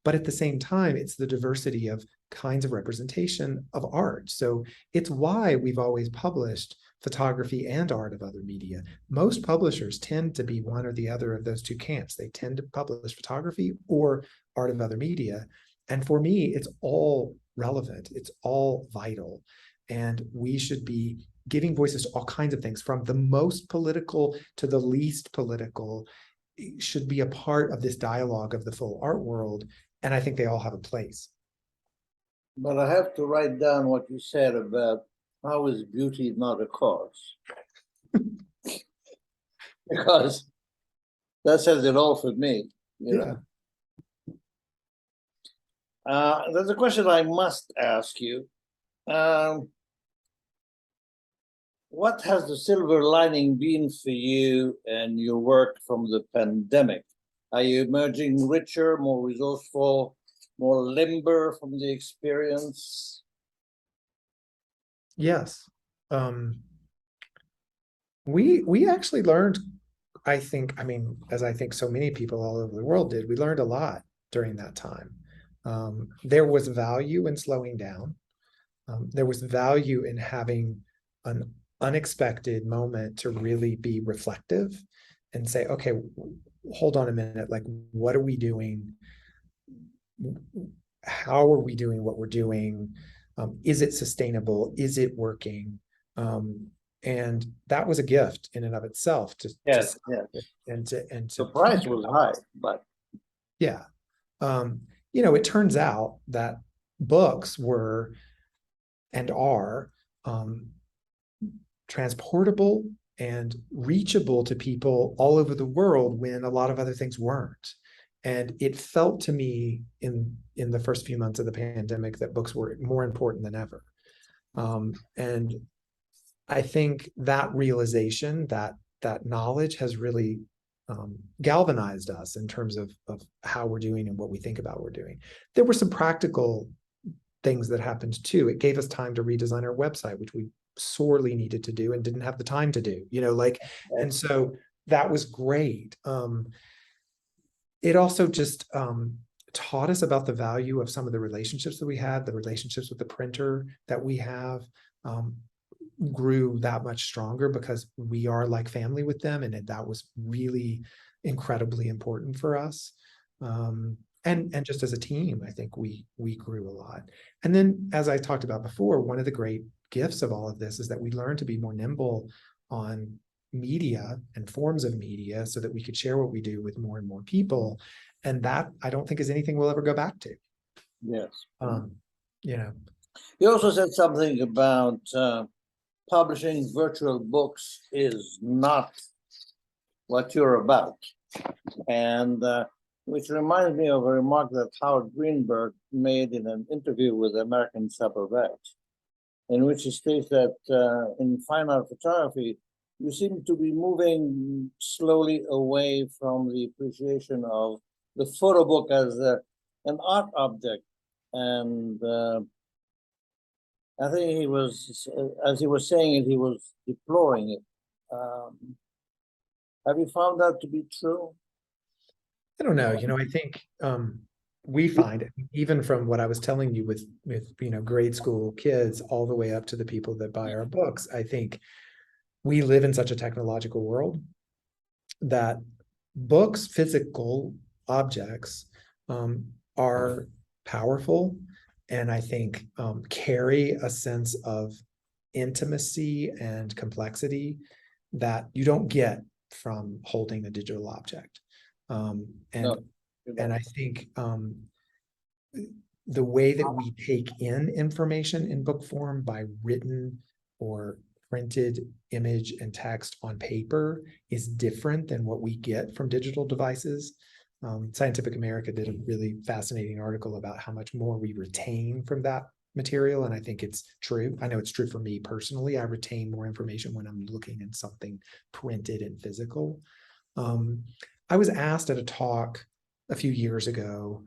But at the same time, it's the diversity of kinds of representation of art. So it's why we've always published photography and art of other media. Most publishers tend to be one or the other of those two camps. They tend to publish photography or art of other media. And for me, it's all relevant. It's all vital. And we should be giving voices to all kinds of things, from the most political to the least political. It should be a part of this dialogue of the full art world. And I think they all have a place. But I have to write down what you said about how is beauty not a cause? Because that says it all for me. Yeah. There's a question I must ask you. What has the silver lining been for you and your work from the pandemic? Are you emerging richer, more resourceful, more limber from the experience? Yes. We actually learned, I think, as I think so many people all over the world did, we learned a lot during that time. There was value in slowing down. There was value in having an unexpected moment to really be reflective and say, okay, hold on a minute, like, what are we doing? How are we doing what we're doing? Is it sustainable? Is it working? And that was a gift in and of itself. Yes. And to the price was high, but yeah. It turns out that books were and are transportable and reachable to people all over the world when a lot of other things weren't. And it felt to me in the first few months of the pandemic that books were more important than ever. And I think that realization, that knowledge has really galvanized us in terms of how we're doing and what we think about we're doing. There were some practical things that happened too. It gave us time to redesign our website, which we sorely needed to do and didn't have the time to do, and so that was great. It also just taught us about the value of some of the relationships that we had, the relationships with the printer that we have grew that much stronger because we are like family with them. And that was really incredibly important for us. And just as a team, I think we grew a lot. And then, as I talked about before, one of the great gifts of all of this is that we learned to be more nimble on media and forms of media so that we could share what we do with more and more people. And that, I don't think, is anything we'll ever go back to. Yes. You also said something about publishing virtual books is not what you're about. And which reminds me of a remark that Howard Greenberg made in an interview with American Suburban, in which he states that in fine art photography, you seem to be moving slowly away from the appreciation of the photo book as an art object. And I think he was, as he was saying it, he was deploring it. Have you found that to be true? I don't know. I think we find it, even from what I was telling you with grade school kids all the way up to the people that buy our books. I think we live in such a technological world that books, physical objects, are powerful, and I think carry a sense of intimacy and complexity that you don't get from holding a digital object. And I think the way that we take in information in book form by written or printed image and text on paper is different than what we get from digital devices. Scientific America did a really fascinating article about how much more we retain from that material, and I think it's true. I know it's true for me personally. I retain more information when I'm looking at something printed and physical. I was asked at a talk a few years ago,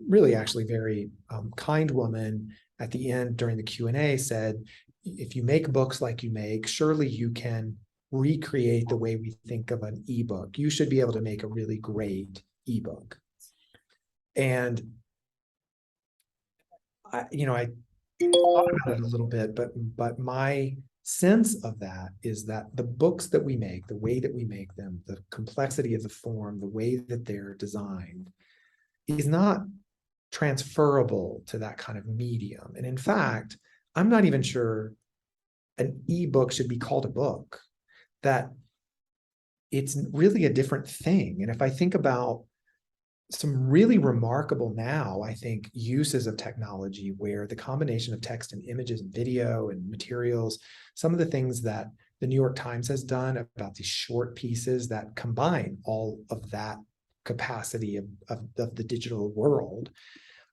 really actually very kind woman at the end during the Q&A said, if you make books like you make, surely you can recreate the way we think of an ebook. You should be able to make a really great ebook. And I thought about it a little bit, but my sense of that is that the books that we make, the way that we make them, the complexity of the form, the way that they're designed is not transferable to that kind of medium. And in fact, I'm not even sure an ebook should be called a book, that it's really a different thing. And if I think about some really remarkable now, I think, uses of technology where the combination of text and images and video and materials, some of the things that the New York Times has done about these short pieces that combine all of that capacity of the digital world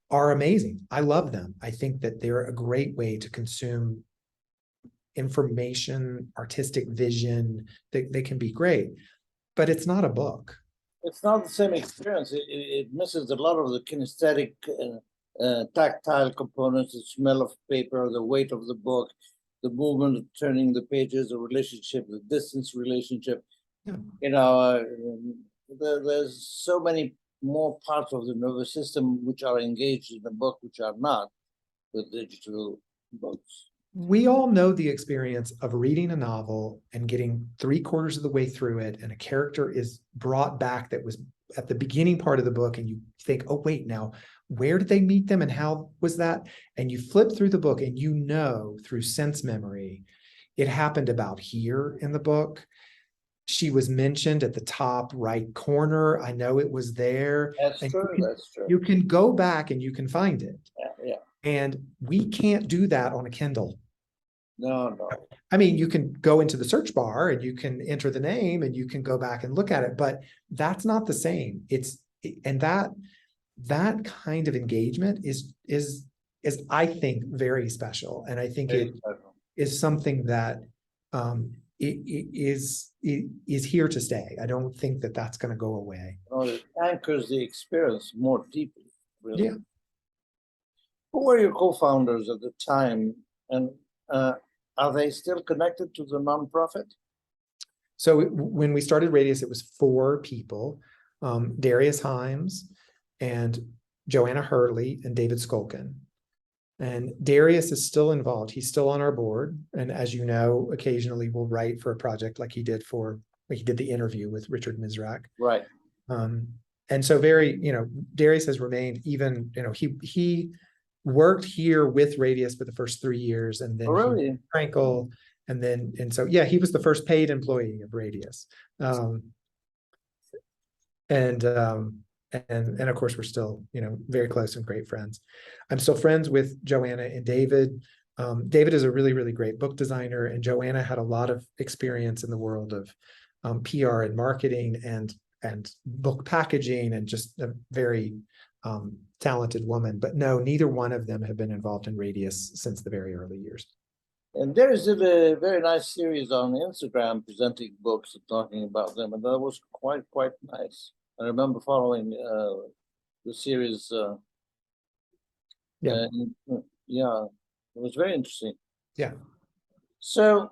are amazing. I love them. I think that they're a great way to consume information, artistic vision. They can be great, but it's not a book. It's not the same experience. It misses a lot of the kinesthetic, tactile components, the smell of paper, the weight of the book, the movement of turning the pages, the relationship, the distance relationship. Yeah. There's so many more parts of the nervous system which are engaged in the book, which are not with digital books. We all know the experience of reading a novel and getting 3/4 of the way through it, and a character is brought back that was at the beginning part of the book, and you think, oh, wait, now, where did they meet them and how was that? And you flip through the book and through sense memory, it happened about here in the book. She was mentioned at the top right corner. I know it was there. That's true. That's true. You can go back and you can find it. Yeah. And we can't do that on a Kindle. No. I mean, you can go into the search bar and you can enter the name and you can go back and look at it, but that's not the same. And that kind of engagement is I think very special. And I think it is something that it is here to stay. I don't think that that's going to go away. Oh, it anchors the experience more deeply, really. Yeah. Who were your co-founders at the time, and are they still connected to the nonprofit? So when we started Radius, it was 4 people, Darius Himes and Joanna Hurley and David Skolkin. And Darius is still involved. He's still on our board. And as you know, occasionally we'll write for a project like he did the interview with Richard Misrach. Right. And so Darius has remained even, he worked here with Radius for the first 3 years, and then Frankel, and so he was the first paid employee of Radius. And of course we're still, very close and great friends. I'm still friends with Joanna and David. David is a really, really great book designer, and Joanna had a lot of experience in the world of PR and marketing and book packaging, and just a very talented woman. But no, neither one of them have been involved in Radius since the very early years. And Darius did a very nice series on Instagram presenting books and talking about them, and that was quite nice. I remember following the series. It was very interesting. Yeah. So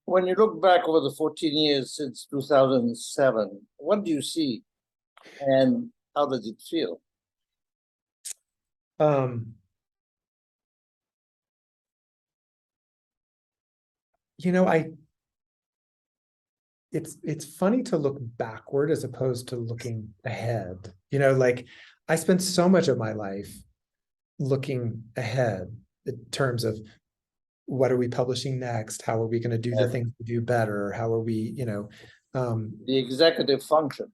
when you look back over the 14 years since 2007, what do you see, and how does it feel? It's funny to look backward as opposed to looking ahead. Like I spent so much of my life looking ahead in terms of what are we publishing next? How are we going to do the things we do better? How are we, the executive function.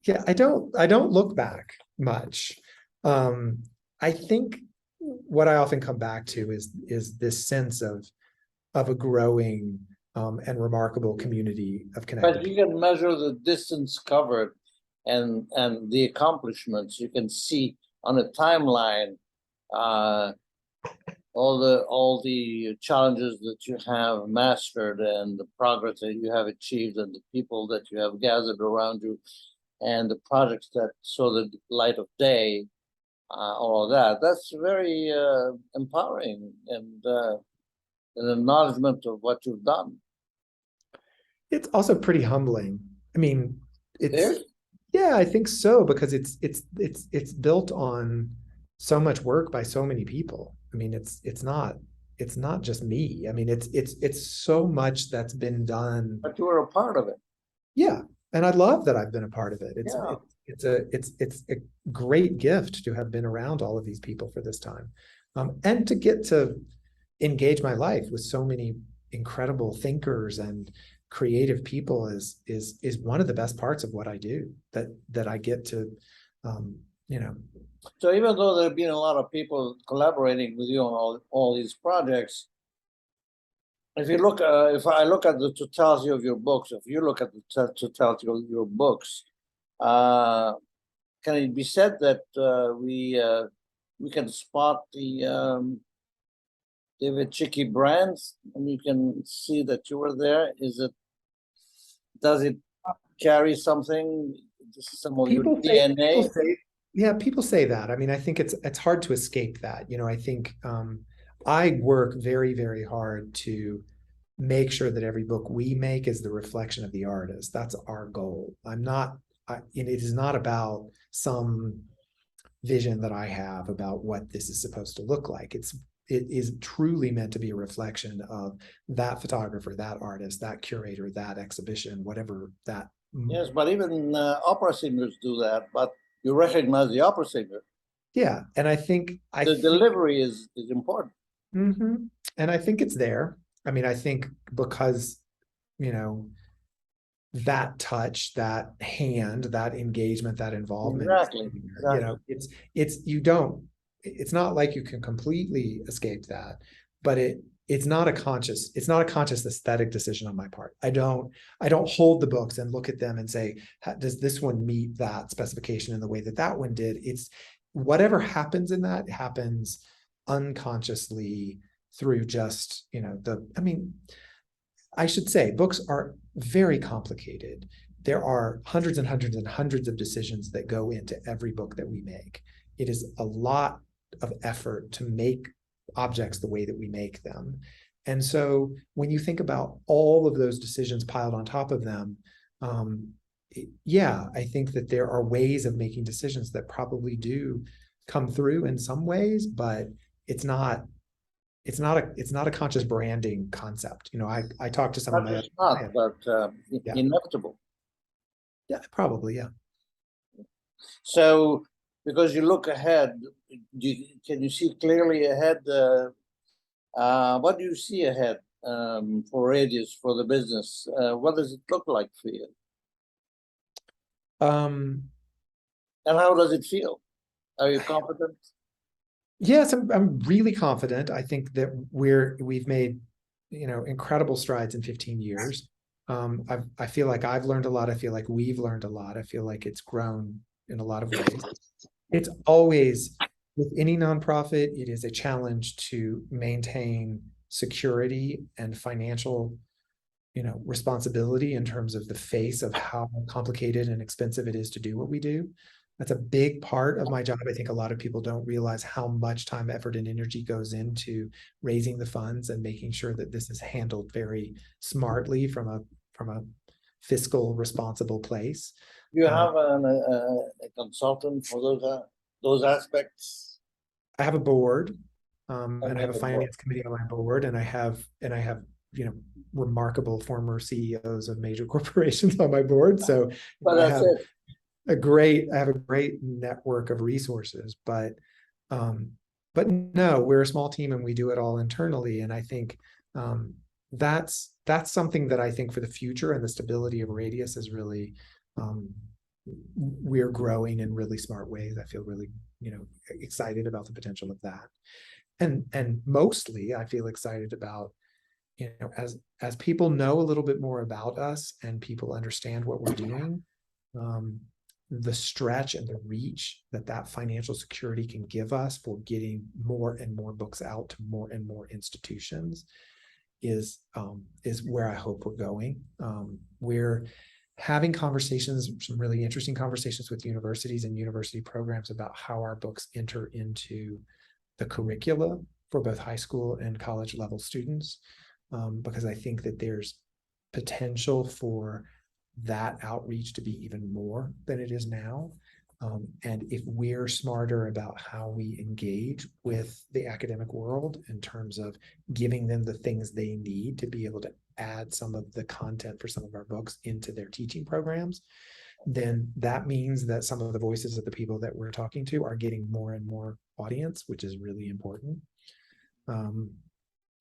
Yeah, I don't look back much. I think what I often come back to is this sense of a growing and remarkable community of connected. But you can measure the distance covered and the accomplishments. You can see on a timeline all the challenges that you have mastered and the progress that you have achieved and the people that you have gathered around you and the projects that saw the light of day, all of that. That's very empowering and an acknowledgement of what you've done. It's also pretty humbling. I mean, yeah, I think so, because it's built on so much work by so many people. I mean, it's not just me. I mean, it's so much that's been done. But you were a part of it. Yeah, and I love that I've been a part of it. It's a great gift to have been around all of these people for this time, and to get to engage my life with so many incredible thinkers and creative people is one of the best parts of what I do, that I get to, So even though there have been a lot of people collaborating with you on all these projects, if I look at the totality of your books, if you look at the totality of your books, can it be said that we can spot the David Chickey brands, and you can see that you were there? Does it carry something, some of your DNA? People say that. I mean, I think it's hard to escape that. I think I work very, very hard to make sure that every book we make is the reflection of the artist. That's our goal. It is not about some vision that I have about what this is supposed to look like. It is truly meant to be a reflection of that photographer, that artist, that curator, that exhibition, whatever that. Yes, but even opera singers do that, but you recognize the opera singer. Yeah, and I think the delivery is important. Mm-hmm. And I think it's there. I mean, I think because, that touch, that hand, that engagement, that involvement. Exactly. It's not like you can completely escape that, but it's not a conscious aesthetic decision on my part. I don't hold the books and look at them and say, does this one meet that specification in the way that that one did? It's whatever happens in that happens unconsciously through just, I should say books are very complicated. There are hundreds and hundreds and hundreds of decisions that go into every book that we make. It is a lot of effort to make objects the way that we make them. And so when you think about all of those decisions piled on top of them, I think that there are ways of making decisions that probably do come through in some ways, but it's not a conscious branding concept. I talked to some of my not, but inevitable. Yeah, probably, yeah. So, because you look ahead, can you see clearly ahead? What do you see ahead for Radius, for the business? What does it look like for you? And how does it feel? Are you confident? Yes, I'm really confident. I think that we've made, incredible strides in 15 years. I feel like I've learned a lot. I feel like we've learned a lot. I feel like it's grown in a lot of ways. It's always, with any nonprofit, it is a challenge to maintain security and financial, responsibility in terms of the face of how complicated and expensive it is to do what we do. That's a big part of my job. I think a lot of people don't realize how much time, effort, and energy goes into raising the funds and making sure that this is handled very smartly from a fiscal responsible place. You have a consultant for those aspects? I have a board, and I have a finance committee on my board, and I have remarkable former CEOs of major corporations on my board. So I have a great network of resources, but no, we're a small team and we do it all internally. And I think that's something that I think for the future and the stability of Radius is really, we're growing in really smart ways. I feel really, excited about the potential of that. And mostly I feel excited about, as people know a little bit more about us and people understand what we're doing, the stretch and the reach that financial security can give us for getting more and more books out to more and more institutions is where I hope we're going. We're having conversations, some really interesting conversations with universities and university programs about how our books enter into the curricula for both high school and college level students, because I think that there's potential for that outreach to be even more than it is now. And if we're smarter about how we engage with the academic world in terms of giving them the things they need to be able to add some of the content for some of our books into their teaching programs, then that means that some of the voices of the people that we're talking to are getting more and more audience, which is really important.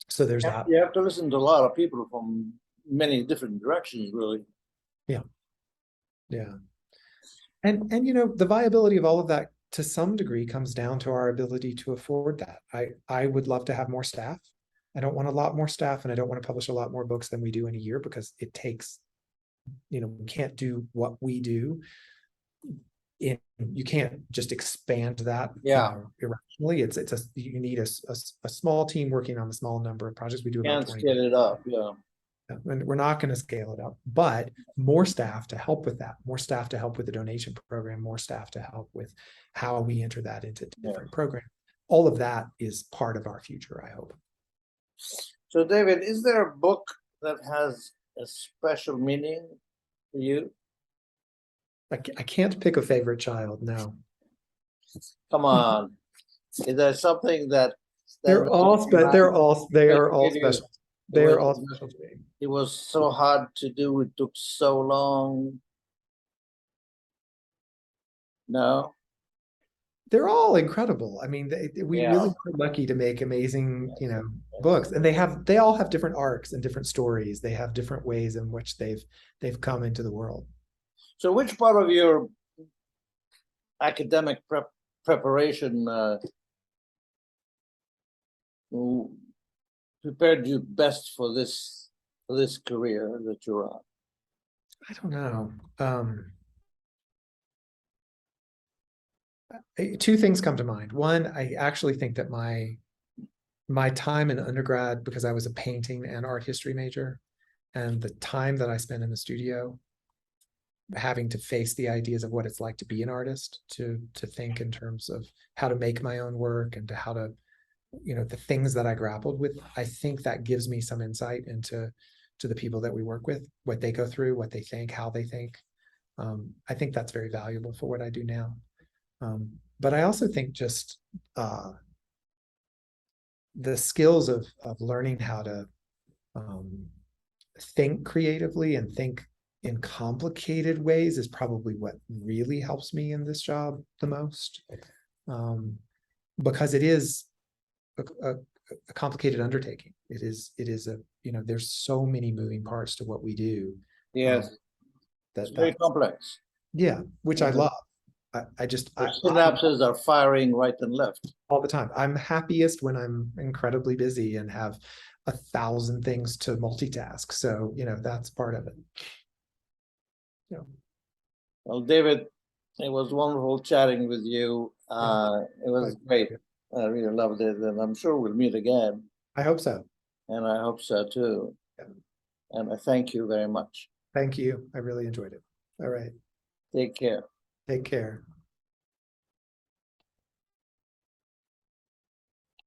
So there's that. You have to listen to a lot of people from many different directions, really. Yeah. And the viability of all of that to some degree comes down to our ability to afford that. I would love to have more staff. I don't want a lot more staff, and I don't want to publish a lot more books than we do in a year, because it takes, we can't do what we do. You can't just expand that irrationally. You need a small team working on a small number of projects. We do about 20. Can't scale it up, and we're not going to scale it up, but more staff to help with that, more staff to help with the donation program, more staff to help with how we enter that into different programs. All of that is part of our future, I hope. So, David, is there a book that has a special meaning for you? I can't pick a favorite child, no. Come on. Is there something that they are all special. They are all special to me. It was so hard to do. It took so long. No, they're all incredible. I mean, we really were lucky to make amazing, books, and they all have different arcs and different stories. They have different ways in which they've come into the world. So, which part of your academic preparation prepared you best for this career that you're on? I don't know. Two things come to mind. One, I actually think that my time in undergrad, because I was a painting and art history major, and the time that I spent in the studio having to face the ideas of what it's like to be an artist, to think in terms of how to make my own work and to how to, the things that I grappled with, I think that gives me some insight into the people that we work with, what they go through, what they think, how they think. I think that's very valuable for what I do now. But I also think just the skills of learning how to think creatively and think in complicated ways is probably what really helps me in this job the most, because it is a complicated undertaking. It is a, there's so many moving parts to what we do. Yes, it's very complex. Yeah, which I love. I just synapses are firing right and left all the time. I'm happiest when I'm incredibly busy and have 1,000 things to multitask. So, that's part of it. Well, David, it was wonderful chatting with you. It was great. I really loved it, and I'm sure we'll meet again. I hope so. And I hope so too. Yeah. And I thank you very much. Thank you. I really enjoyed it. All right. Take care. Take care.